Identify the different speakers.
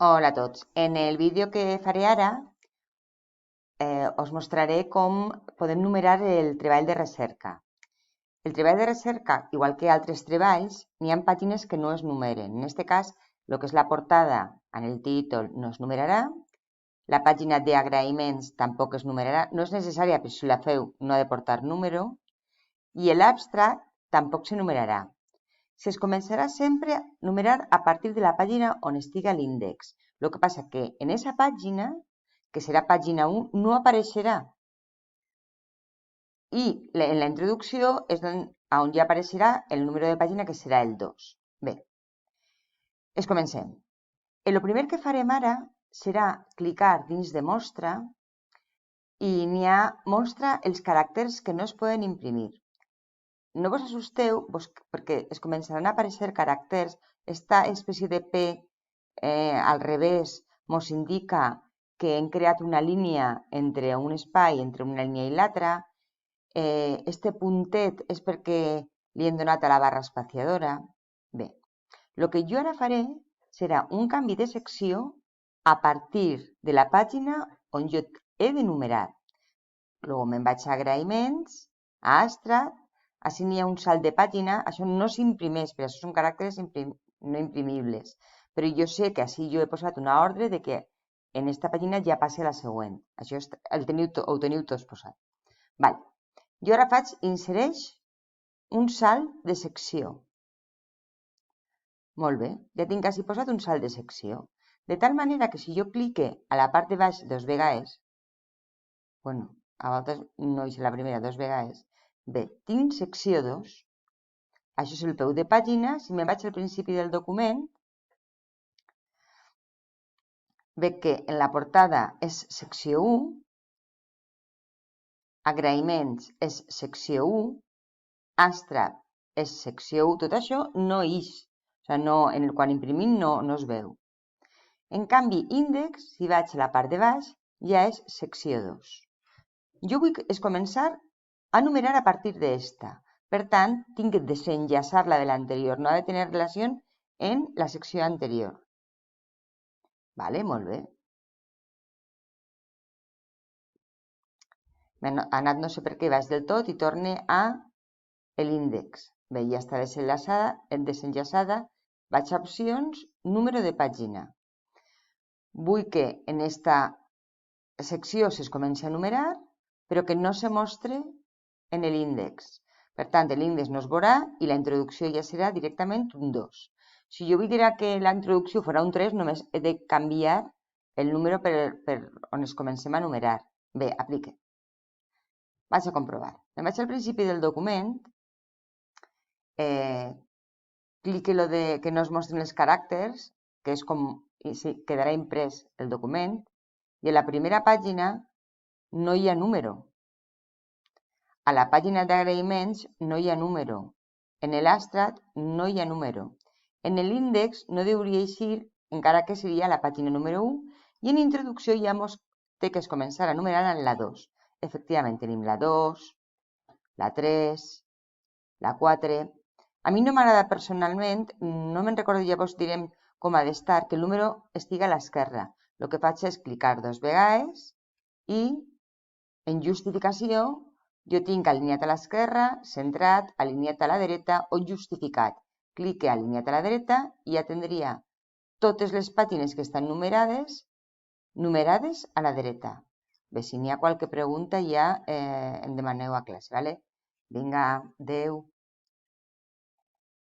Speaker 1: Hola a tots. En el vídeo que faré ara us mostraré com podem numerar el treball de recerca. El treball de recerca, igual que altres treballs, n'hi ha pàgines que no es numeren. En aquest cas, el que és la portada en el títol no es numerarà, la pàgina d'agraïments tampoc es numerarà, no és necessària, però si la feu no ha de portar número, i l'abstract tampoc se numerarà. Es començarà sempre a numerar a partir de la pàgina on estiga l'índex. El que passa que en aquesta pàgina, que serà pàgina 1, no apareixerà. I en la introducció és on ja apareixerà el número de pàgina, que serà el 2. Bé, comencem. El primer que farem ara serà clicar dins de mostra i n'hi ha mostra els caràcters que no es poden imprimir. No vos assusteu perquè es començaran a aparèixer caràcters. Esta espècie de P al revés ens indica que hem creat una línia entre un espai, entre una línia i l'altra. Este puntet és perquè li hem donat a la barra espaciadora. Bé, el que jo ara faré serà un canvi de secció a partir de la pàgina on jo he de numerar. Llavors me'n vaig a agraïments, a abstract. Així n'hi ha un salt de pàgina, això no s'imprimeix, però això són caràcters no imprimibles. Però jo sé que així jo he posat una ordre de que en aquesta pàgina ja passi a la següent. Això ho teniu tots posat. Vale. Jo ara faig insereix un salt de secció. Molt bé, ja tinc així posat un salt de secció. De tal manera que si jo clique a la part de baix dos vegades, a vegades no és la primera, dos vegades, bé, tinc secció 2. Això és el peu de pàgina. Si me'n vaig al principi del document, veig que en la portada és secció 1, agraïments és secció 1, abstract és secció 1, tot això no ix. O sigui, quan imprimim no es veu. En canvi, índex, si vaig a la part de baix, ja és secció 2. Jo vull començar a numerar a partir d'esta. Per tant, tinc que desenllaçar-la de l'anterior. No ha de tenir relació en la secció anterior. Vale, molt bé. M'ha anat no sé per què baix del tot i torne a l'índex. Bé, ja està desenllaçada. Vaig a opcions, número de pàgina. Vull que en esta secció es comenci a numerar, però que no se mostre en l'índex. Per tant, l'índex no es veurà i la introducció ja serà directament un 2. Si jo vull que la introducció fos un 3, només he de canviar el número per on es comencem a numerar. Bé, aplique. Vaig a comprovar. Me'n vaig al principi del document, clique lo de que no es mostren els caràcters, que és com quedarà imprès el document, i a la primera pàgina no hi ha número. A la pàgina d'agraïments no hi ha número. En l'abstract no hi ha número. En l'índex no hauria d'eixir, encara que seria la pàgina número 1, i en introducció ja ens té que començar a numerar en la 2. Efectivament, tenim la 2, la 3, la 4. A mi no m'agrada personalment, no me'n recordo, llavors direm com ha d'estar, que el número estiga a l'esquerra. El que faig és clicar dos vegades i en justificació jo tinc alineat a l'esquerra, centrat, alineat a la dreta o justificat. Clique alineat a la dreta i ja tindria totes les pàgines que estan numerades a la dreta. Bé, si n'hi ha qualque pregunta ja em demaneu a classe, ¿vale? Vinga, adeu.